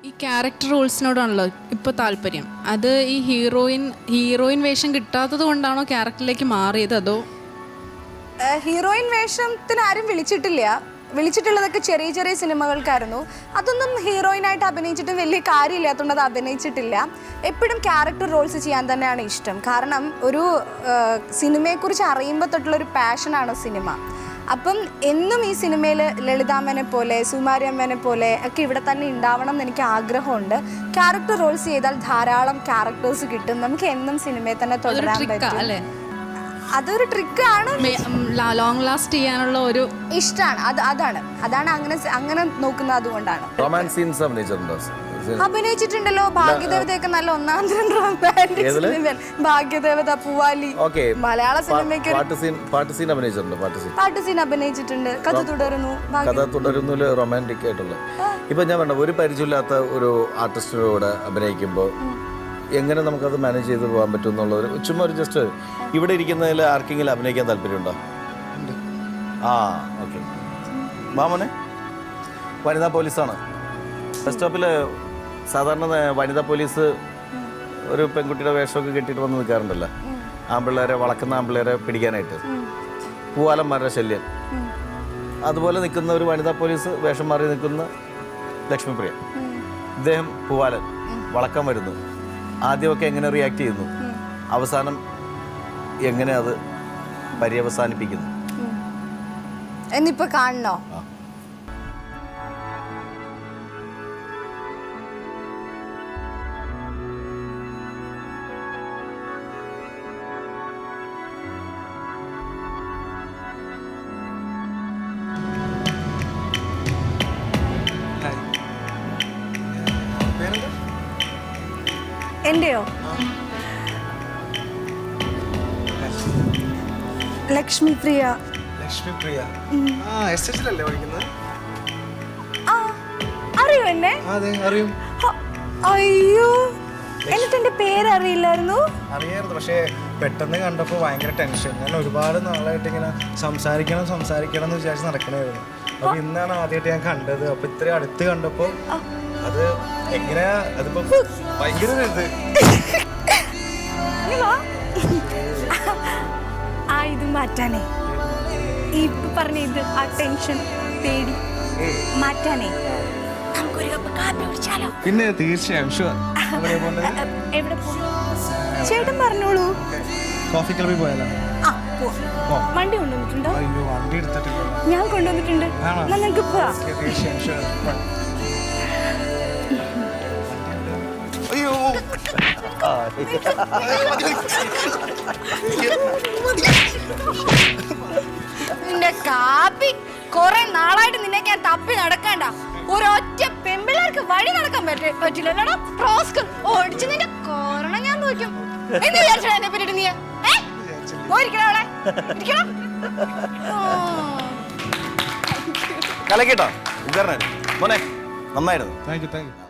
ഈ ക്യാരക്ടർ റോൾസിനോടാണല്ലോ ഇപ്പോൾ താല്പര്യം. അത് ഈ ഹീറോയിൻ വേഷം കിട്ടാത്തത് കൊണ്ടാണോ ക്യാരക്ടറിലേക്ക് മാറിയത്, അതോ? ഹീറോയിൻ വേഷത്തിന് ആരും വിളിച്ചിട്ടുള്ളതൊക്കെ ചെറിയ ചെറിയ സിനിമകൾക്കായിരുന്നു. അതൊന്നും ഹീറോയിനായിട്ട് അഭിനയിച്ചിട്ട് വലിയ കാര്യമില്ലാത്തതുകൊണ്ട് അത് അഭിനയിച്ചിട്ടില്ല. എപ്പോഴും ക്യാരക്ടർ റോൾസ് ചെയ്യാൻ തന്നെയാണ് ഇഷ്ടം. കാരണം ഒരു സിനിമയെക്കുറിച്ച് അറിയുമ്പോൾ തൊട്ടുള്ളൊരു പാഷനാണ് സിനിമ. അപ്പം എന്നും ഈ സിനിമയിൽ ലളിതാമ്മനെ പോലെ സുമാരിയമ്മനെ പോലെ ഒക്കെ ഇവിടെ തന്നെ ഉണ്ടാവണം എന്ന് എനിക്ക് ആഗ്രഹമുണ്ട്. ക്യാരക്ടർ റോൾസ് ചെയ്താൽ ധാരാളം ക്യാരക്ടേഴ്സ് കിട്ടും. നമുക്ക് എന്നും സിനിമയിൽ തന്നെ തുടരാൻ പറ്റും. അതൊരു ട്രിക്കാണ്. ലോങ് ലാസ്റ്റ് ചെയ്യാനുള്ള ഒരു ഇഷ്ടമാണ്. അതാണ് അങ്ങനെ നോക്കുന്നത്. അതുകൊണ്ടാണ് അഭിനയിച്ചിട്ടുണ്ടല്ലോ. ഭാഗ്യദേവതയൊക്കെ നല്ല ഒന്നാം തരം റൊമാൻറ്റിക് സിനിമ. ഭാഗ്യദേവത, പൂവാലി, മലയാള സിനിമയ്ക്ക് പാട്ട് സീൻ അഭിനയിച്ചിട്ടുണ്ട്. കഥ തുടരുന്നു റൊമാൻറ്റിക് ആയിട്ടുള്ള. ഇപ്പൊ ഞാൻ വേണ്ട ഒരു പരിചയമില്ലാത്ത ഒരു ആർട്ടിസ്റ്റിനോട് അഭിനയിക്കുമ്പോൾ എങ്ങനെ നമുക്കത് മാനേജ് ചെയ്ത് പോകാൻ പറ്റും എന്നുള്ളത് ചുമ്മാ ഒരു ജസ്റ്റ് ഇവിടെ ഇരിക്കുന്നതിൽ ആർക്കെങ്കിലും അഭിനയിക്കാൻ താല്പര്യമുണ്ടോ? ഓക്കെ. മാമനെ വനിതാ പോലീസാണ്. ബസ് സ്റ്റോപ്പിൽ സാധാരണ വനിതാ പോലീസ് ഒരു പെൺകുട്ടിയുടെ വേഷമൊക്കെ കെട്ടിയിട്ട് വന്ന് നിൽക്കാറുണ്ടല്ലോ, വളക്കുന്ന ആമ്പിള്ളേരെ പിടിക്കാനായിട്ട്. പൂവാലന്മാരുടെ ശല്യം. അതുപോലെ നിൽക്കുന്ന ഒരു വനിതാ പോലീസ് വേഷം മാറി നിൽക്കുന്ന ലക്ഷ്മിപ്രിയ. ഇദ്ദേഹം പൂവാലൻ വളക്കാൻ വരുന്നു. ആദ്യമൊക്കെ എങ്ങനെ റിയാക്ട് ചെയ്യുന്നു, അവസാനം എങ്ങനെ അത് പര്യവസാനിപ്പിക്കുന്നു എന്നിപ്പോ കാണണോ? എന്റെയോ? ലക്ഷ്മിപ്രിയ. അറിയോ എന്നെ? അയ്യോ, എന്നിട്ട് എന്റെ പേരറിയില്ലായിരുന്നു. അറിയായിരുന്നു, പക്ഷേ പെട്ടെന്ന് കണ്ടപ്പോ ഭയങ്കര ടെൻഷൻ. ഞാൻ ഒരുപാട് നാളായിട്ട് ഇങ്ങനെ സംസാരിക്കണം എന്ന് വിചാരിച്ച് നടക്കണമായിരുന്നു. അപ്പൊ ഇന്നാണ് ആദ്യമായിട്ട് ഞാൻ കണ്ടത്. അപ്പൊ ഇത്രയും അടുത്ത് കണ്ടപ്പോ അത് എങ്ങനെയാ, അതിപ്പോ ഭയങ്കര ഇത് മാറ്റാനേ, ഇപ്പൊ പറഞ്ഞ ഇത് ആ ടെൻഷൻ പേടി മാറ്റാനേ നമുക്കൊരു കപ്പ് കാപ്പി കുടിച്ചാലോ? പിന്നെ തീർച്ചയായും. എവിടെ ചേട്ടൻ പറഞ്ഞോളൂ. കോഫി ക്ലബിൽ പോയാലോ? വണ്ടി കൊണ്ടുവന്നിട്ടുണ്ടോ? അയ്യോ, വണ്ടി എടുത്തിട്ടില്ല. ഞാൻ കൊണ്ടുവന്നിട്ടുണ്ട്. നമുക്ക് പോവാം. അയ്യോ, നിന്റെ കാപ്പി കൊറേ നാളായിട്ട് നിന്നെ ഞാൻ തപ്പി നടക്കണ്ട. ഒരൊറ്റ പെമ്പിള്ളേർക്ക് വഴി നടക്കാൻ പറ്റില്ലല്ലോ. ഓടിച്ച് നിന്റെ കോരണം ഞാൻ നോക്കും എന്ന് വിചാരിച്ചാ എന്നെ പറ്റിട്ട് നീ പോയിരിക്കണേ. കലക്കിട്ടോ മോനെ, നന്നായിരുന്നു. Thank you.